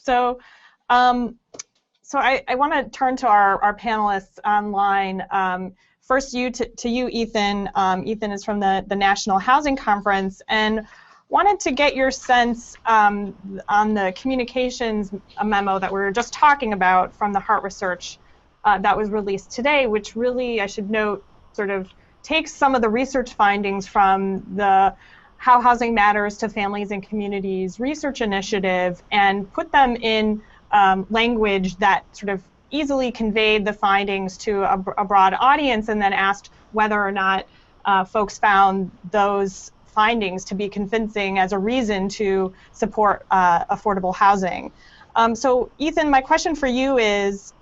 So, I want to turn to our panelists online. First, to you, Ethan. Ethan is from the National Housing Conference, and wanted to get your sense on the communications memo that we were just talking about from the Hart research that was released today, which really, I should note, sort of takes some of the research findings from the How Housing Matters to Families and Communities research initiative and put them in language that sort of easily conveyed the findings to a broad audience, and then asked whether or not folks found those findings to be convincing as a reason to support affordable housing. So Ethan, my question for you is,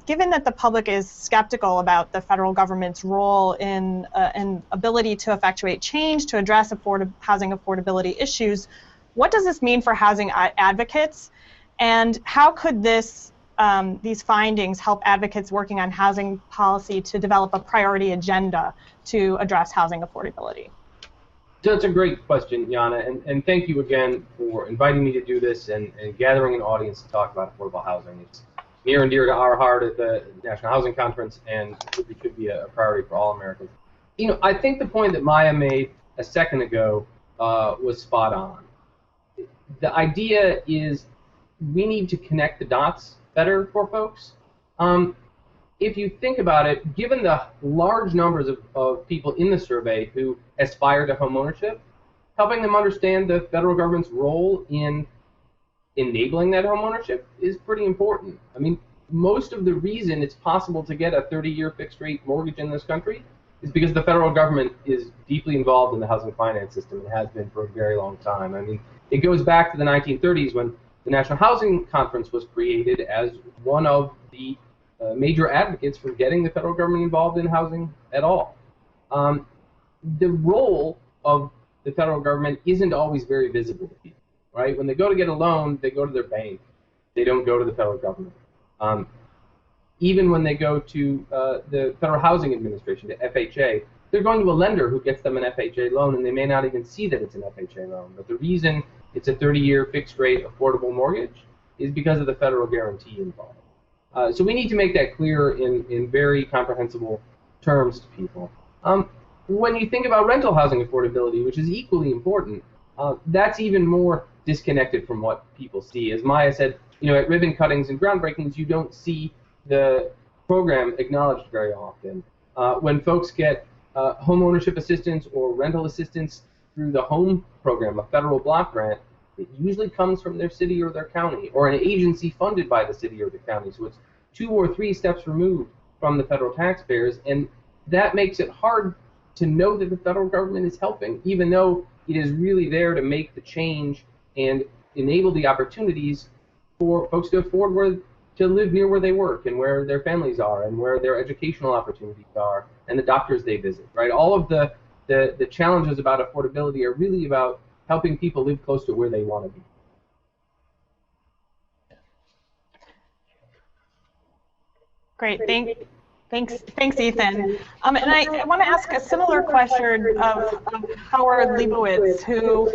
given that the public is skeptical about the federal government's role in ability to effectuate change to address housing affordability issues, what does this mean for housing advocates, and how could these findings help advocates working on housing policy to develop a priority agenda to address housing affordability? So that's a great question, Ianna, and thank you again for inviting me to do this and gathering an audience to talk about affordable housing. It's near and dear to our heart at the National Housing Conference, and it should be a priority for all Americans. You know, I think the point that Maya made a second ago was spot on. The idea is we need to connect the dots better for folks. If you think about it, given the large numbers of people in the survey who aspire to home ownership, helping them understand the federal government's role in enabling that home ownership is pretty important. I mean, most of the reason it's possible to get a 30-year fixed-rate mortgage in this country is because the federal government is deeply involved in the housing finance system and has been for a very long time. I mean, it goes back to the 1930s when the National Housing Conference was created as one of the major advocates for getting the federal government involved in housing at all. The role of the federal government isn't always very visible to people, right? When they go to get a loan, they go to their bank. They don't go to the federal government. Even when they go to the Federal Housing Administration, the FHA, they're going to a lender who gets them an FHA loan, and they may not even see that it's an FHA loan. But the reason it's a 30-year fixed-rate affordable mortgage is because of the federal guarantee involved. So we need to make that clear in very comprehensible terms to people. When you think about rental housing affordability, which is equally important, that's even more disconnected from what people see. As Maya said, you know, at ribbon cuttings and groundbreakings, you don't see the program acknowledged very often. When folks get home ownership assistance or rental assistance through the HOME program, a federal block grant, it usually comes from their city or their county, or an agency funded by the city or the county. So it's 2 or 3 steps removed from the federal taxpayers, and that makes it hard to know that the federal government is helping, even though it is really there to make the change and enable the opportunities for folks to afford to live near where they work and where their families are and where their educational opportunities are and the doctors they visit, right? All of the challenges about affordability are really about helping people live close to where they want to be. Great, thanks, Ethan. And I want to ask a similar question of Howard Leibowitz, who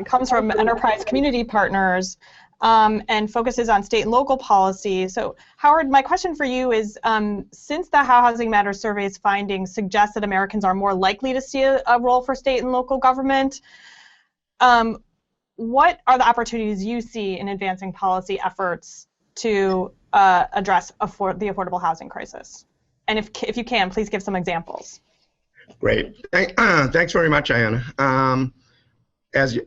comes from Enterprise Community Partners and focuses on state and local policy. So, Howard, my question for you is, since the How Housing Matters survey's findings suggest that Americans are more likely to see a role for state and local government, what are the opportunities you see in advancing policy efforts to address the affordable housing crisis? And if you can, please give some examples. Great. Thanks very much, Ianna. As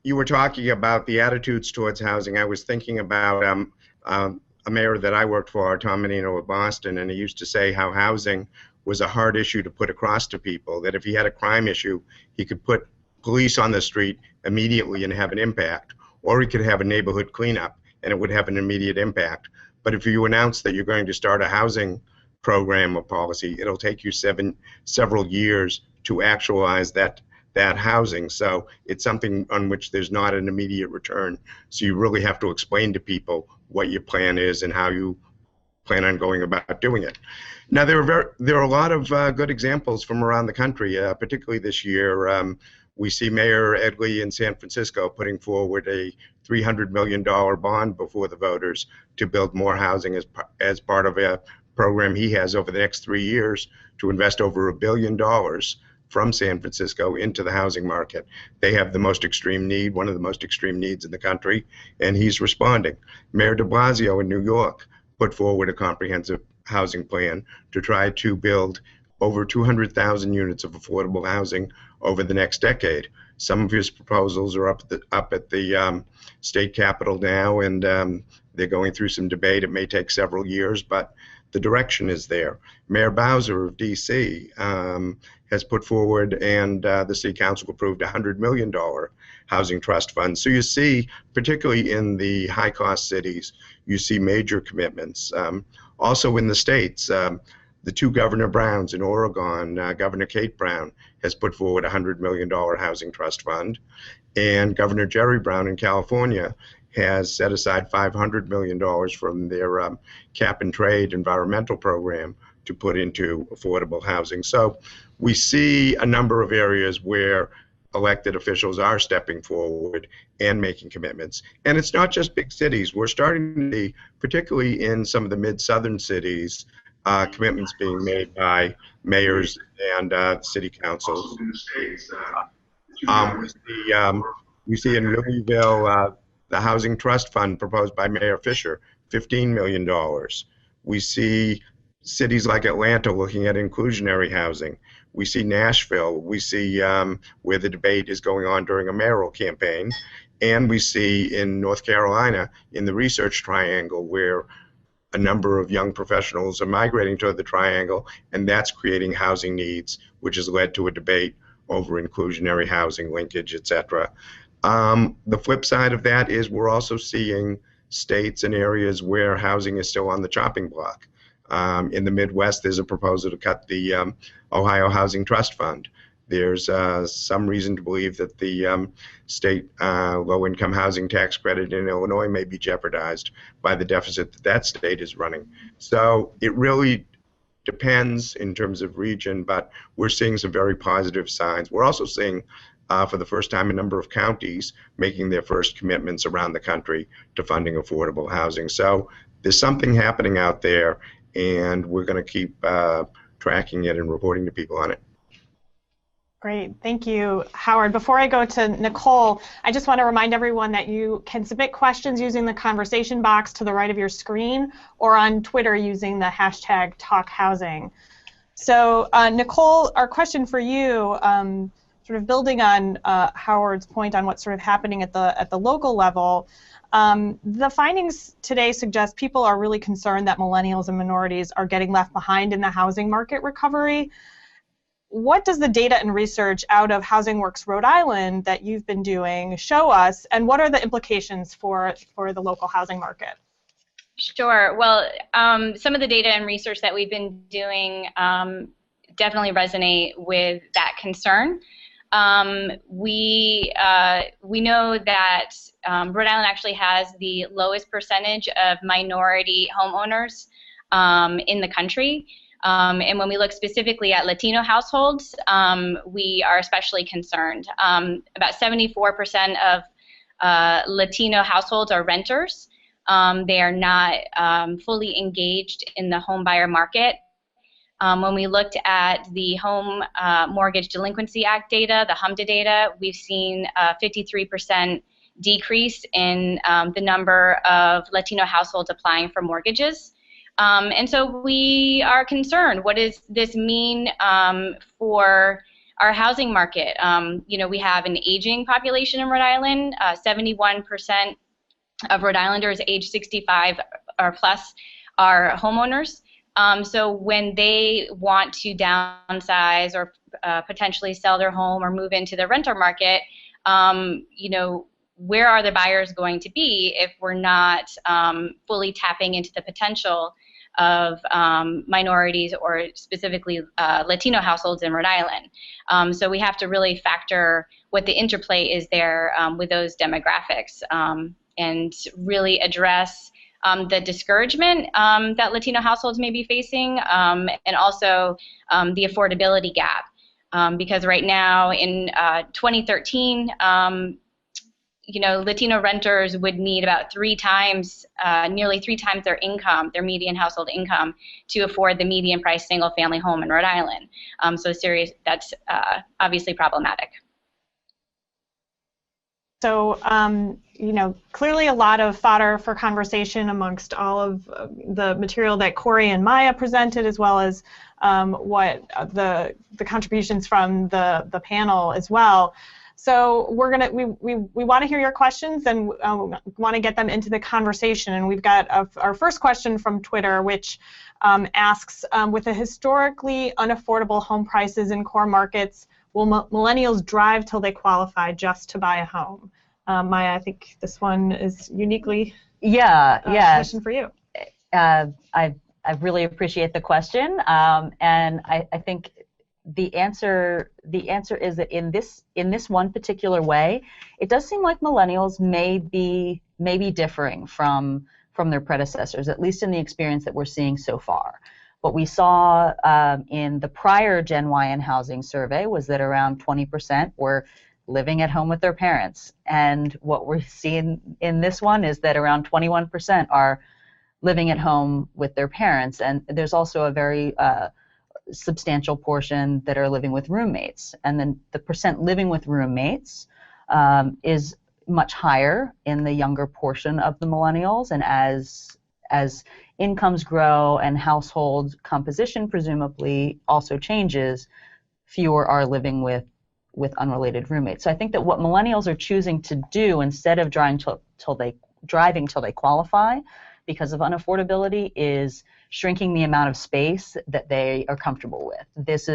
you were talking about the attitudes towards housing, I was thinking about a mayor that I worked for, Tom Menino of Boston, and he used to say how housing was a hard issue to put across to people, that if he had a crime issue, he could put police on the street immediately and have an impact, or he could have a neighborhood cleanup and it would have an immediate impact. But if you announce that you're going to start a housing program or policy, it'll take you several years to actualize that housing. So it's something on which there's not an immediate return. So you really have to explain to people what your plan is and how you plan on going about doing it. Now, there are a lot of good examples from around the country, particularly this year. We see Mayor Ed Lee in San Francisco putting forward a $300 million bond before the voters to build more housing as part of a program he has over the next 3 years to invest over $1 billion from San Francisco into the housing market. They have the most extreme need, one of the most extreme needs in the country, and he's responding. Mayor de Blasio in New York put forward a comprehensive housing plan to try to build over 200,000 units of affordable housing over the next decade. Some of his proposals are up at the state capitol now, and they're going through some debate. It may take several years, but the direction is there. Mayor Bowser of D.C. Has put forward, and the City Council approved, a $100 million housing trust fund. So you see, particularly in the high-cost cities, you see major commitments. Also in the states, the two Governor Browns in Oregon, Governor Kate Brown has put forward a $100 million housing trust fund, and Governor Jerry Brown in California has set aside $500 million from their cap and trade environmental program to put into affordable housing. So we see a number of areas where elected officials are stepping forward and making commitments. And it's not just big cities. We're starting to see, particularly in some of the mid-southern cities, commitments being made by mayors and city councils. We see in Louisville the Housing Trust Fund proposed by Mayor Fisher, $15 million. We see cities like Atlanta looking at inclusionary housing. We see Nashville. We see where the debate is going on during a mayoral campaign. And we see in North Carolina, in the Research Triangle, where a number of young professionals are migrating toward the Triangle, and that's creating housing needs, which has led to a debate over inclusionary housing, linkage, etc. The flip side of that is we're also seeing states and areas where housing is still on the chopping block. In the Midwest, there's a proposal to cut the Ohio Housing Trust Fund. There's some reason to believe that the state low-income housing tax credit in Illinois may be jeopardized by the deficit that that state is running. So it really depends in terms of region, but we're seeing some very positive signs. We're also seeing, for the first time, a number of counties making their first commitments around the country to funding affordable housing. So there's something happening out there, and we're going to keep tracking it and reporting to people on it. Great, thank you, Howard. Before I go to Nicole, I just want to remind everyone that you can submit questions using the conversation box to the right of your screen or on Twitter using the hashtag #TalkHousing. So Nicole, our question for you, sort of building on Howard's point on what's sort of happening at the local level, the findings today suggest people are really concerned that millennials and minorities are getting left behind in the housing market recovery. What does the data and research out of Housing Works Rhode Island that you've been doing show us, and what are the implications for the local housing market? Sure. Well, some of the data and research that we've been doing definitely resonate with that concern. We know that Rhode Island actually has the lowest percentage of minority homeowners in the country. And when we look specifically at Latino households, we are especially concerned. About 74% of Latino households are renters. They are not fully engaged in the home buyer market. When we looked at the Home Mortgage Delinquency Act data, the HMDA data, we've seen a 53% decrease in the number of Latino households applying for mortgages. And so we are concerned. What does this mean for our housing market? You know, we have an aging population in Rhode Island. 71% of Rhode Islanders age 65 or plus are homeowners. So when they want to downsize or potentially sell their home or move into the renter market, you know, where are the buyers going to be if we're not fully tapping into the potential of minorities or specifically Latino households in Rhode Island? So we have to really factor what the interplay is there with those demographics and really address the discouragement that Latino households may be facing and also the affordability gap. because right now in 2013, Latino renters would need about nearly three times their income, their median household income, to afford the median price single-family home in Rhode Island. That's obviously problematic. So, clearly a lot of fodder for conversation amongst all of the material that Corrie and Maya presented, as well as what the contributions from the panel as well. So we want to hear your questions and want to get them into the conversation. And we've got our first question from Twitter, which asks, with the historically unaffordable home prices in core markets, will millennials drive till they qualify just to buy a home? Maya, I think this one is uniquely a question for you. I really appreciate the question, and I think the answer is that in this one particular way, it does seem like millennials may be differing from their predecessors, at least in the experience that we're seeing so far. What we saw in the prior Gen Y and housing survey was that around 20% were living at home with their parents. And what we're seeing in this one is that around 21% are living at home with their parents. And there's also a very substantial portion that are living with roommates. And then the percent living with roommates is much higher in the younger portion of the millennials. And as incomes grow and household composition presumably also changes, fewer are living with unrelated roommates. So I think that what millennials are choosing to do, instead of driving till they qualify because of unaffordability, is shrinking the amount of space that they are comfortable with. This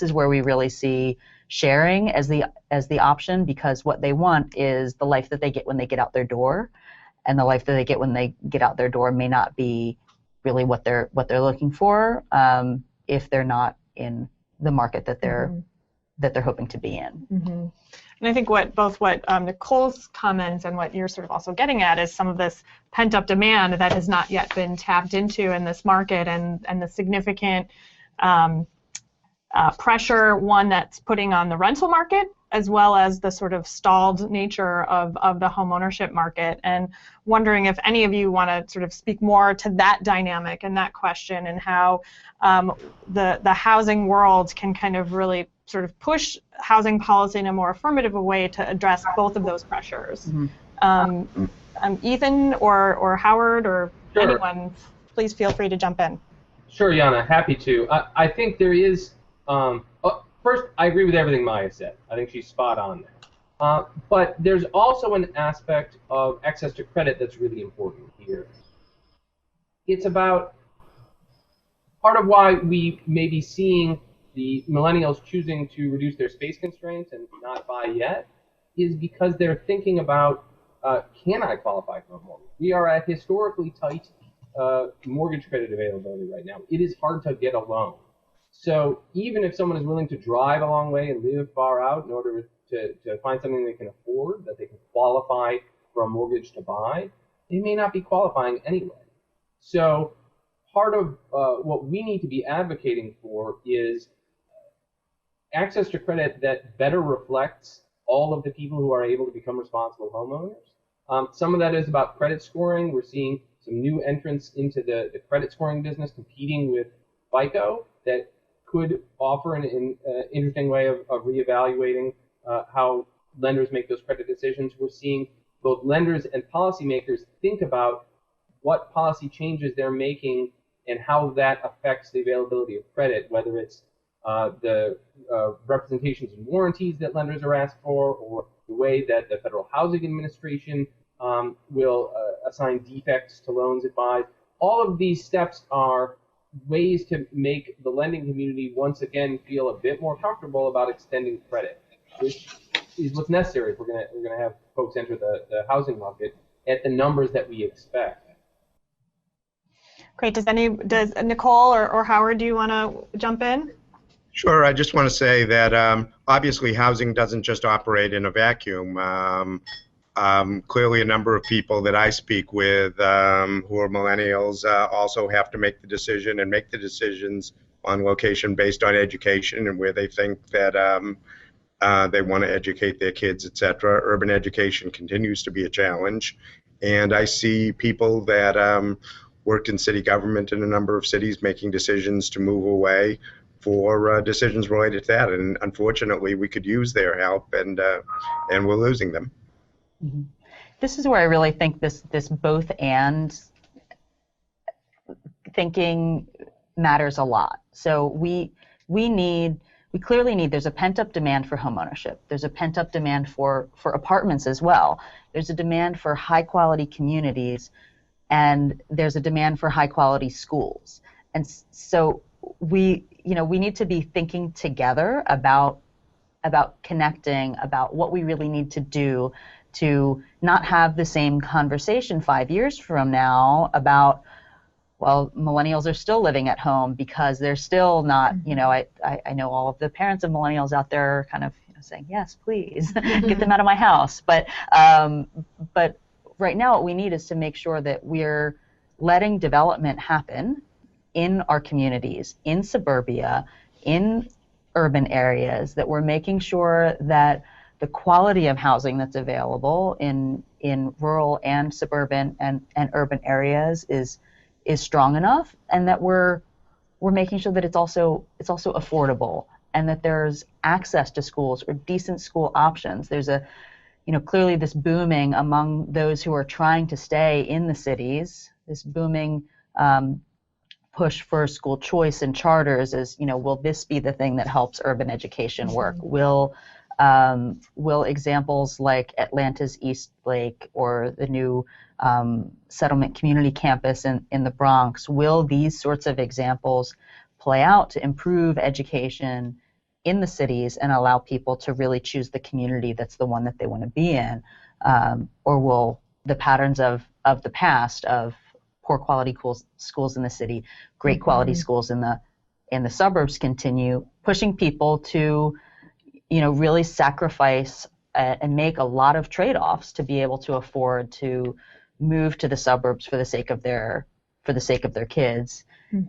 is where we really see sharing as the option, because what they want is the life that they get when they get out their door, and the life that they get when they get out their door may not be really what they're looking for if they're not in the market that they're hoping to be in. Mm-hmm. And I think what Nicole's comments and what you're sort of also getting at is some of this pent-up demand that has not yet been tapped into in this market, and the significant pressure, one, that's putting on the rental market, as well as the sort of stalled nature of the home ownership market. And wondering if any of you want to sort of speak more to that dynamic and that question, and how the housing world can kind of really sort of push housing policy in a more affirmative way to address both of those pressures. Mm-hmm. Ethan or Howard or Sure. Anyone, please feel free to jump in. Sure, Ianna, happy to. I think there is, first, I agree with everything Maya said. I think she's spot on there. But there's also an aspect of access to credit that's really important here. It's about part of why we may be seeing the millennials choosing to reduce their space constraints and not buy yet is because they're thinking about, can I qualify for a mortgage? We are at historically tight mortgage credit availability right now. It is hard to get a loan. So even if someone is willing to drive a long way and live far out in order to find something they can afford, that they can qualify for a mortgage to buy, they may not be qualifying anyway. So part of what we need to be advocating for is access to credit that better reflects all of the people who are able to become responsible homeowners. Some of that is about credit scoring. We're seeing some new entrants into the credit scoring business competing with FICO that could offer an interesting way of reevaluating how lenders make those credit decisions. We're seeing both lenders and policymakers think about what policy changes they're making and how that affects the availability of credit, whether it's the representations and warranties that lenders are asked for, or the way that the Federal Housing Administration will assign defects to loans it buys. All of these steps are ways to make the lending community once again feel a bit more comfortable about extending credit, which is what's necessary if we're gonna have folks enter the housing market at the numbers that we expect. Great. Does Nicole or Howard, do you want to jump in? Sure. I just want to say that obviously housing doesn't just operate in a vacuum. Clearly, a number of people that I speak with who are millennials also have to make the decision and make the decisions on location based on education and where they think that they want to educate their kids, etc. Urban education continues to be a challenge, and I see people that worked in city government in a number of cities making decisions to move away for decisions related to that, and unfortunately we could use their help, and we're losing them. Mm-hmm. This is where I really think this both and thinking matters a lot. So we clearly need, there's a pent-up demand for homeownership. There's a pent-up demand for apartments as well. There's a demand for high-quality communities, and there's a demand for high-quality schools. And so we need to be thinking together about connecting, about what we really need to do to not have the same conversation 5 years from now about, well, millennials are still living at home because they're still not, I know all of the parents of millennials out there are kind of saying, yes, please, get them out of my house. But right now what we need is to make sure that we're letting development happen in our communities, in suburbia, in urban areas, that we're making sure that the quality of housing that's available in rural and suburban and urban areas is strong enough, and that we're making sure that it's also affordable, and that there's access to schools or decent school options. There's clearly this booming among those who are trying to stay in the cities, this booming push for school choice and charters is, will this be the thing that helps urban education work? Will examples like Atlanta's East Lake or the new settlement community campus in the Bronx, will these sorts of examples play out to improve education in the cities and allow people to really choose the community that's the one that they want to be in? Or will the patterns of the past of poor quality schools in the city, great quality schools in the suburbs continue, pushing people to really sacrifice and make a lot of trade-offs to be able to afford to move to the suburbs for the sake of their kids,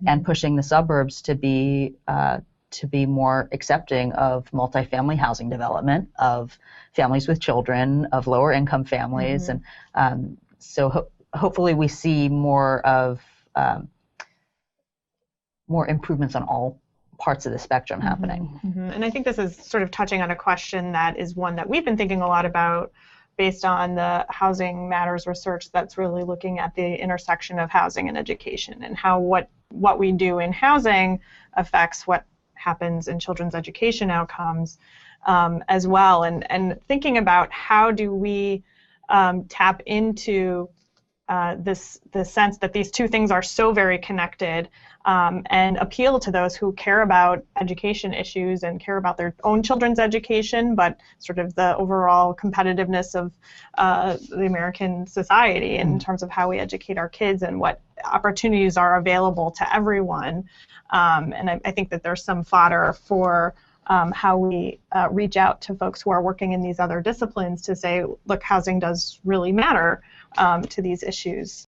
and pushing the suburbs to be more accepting of multifamily housing development, of families with children, of lower income families, and so hopefully we see more of more improvements on all parts of the spectrum happening. And I think this is sort of touching on a question that is one that we've been thinking a lot about based on the Housing Matters research that's really looking at the intersection of housing and education, and how what we do in housing affects what happens in children's education outcomes as well, and thinking about how do we tap into the sense that these two things are so very connected, and appeal to those who care about education issues and care about their own children's education, but sort of the overall competitiveness of the American society in terms of how we educate our kids and what opportunities are available to everyone. And I think that there's some fodder for how we reach out to folks who are working in these other disciplines to say, look, housing does really matter to these issues.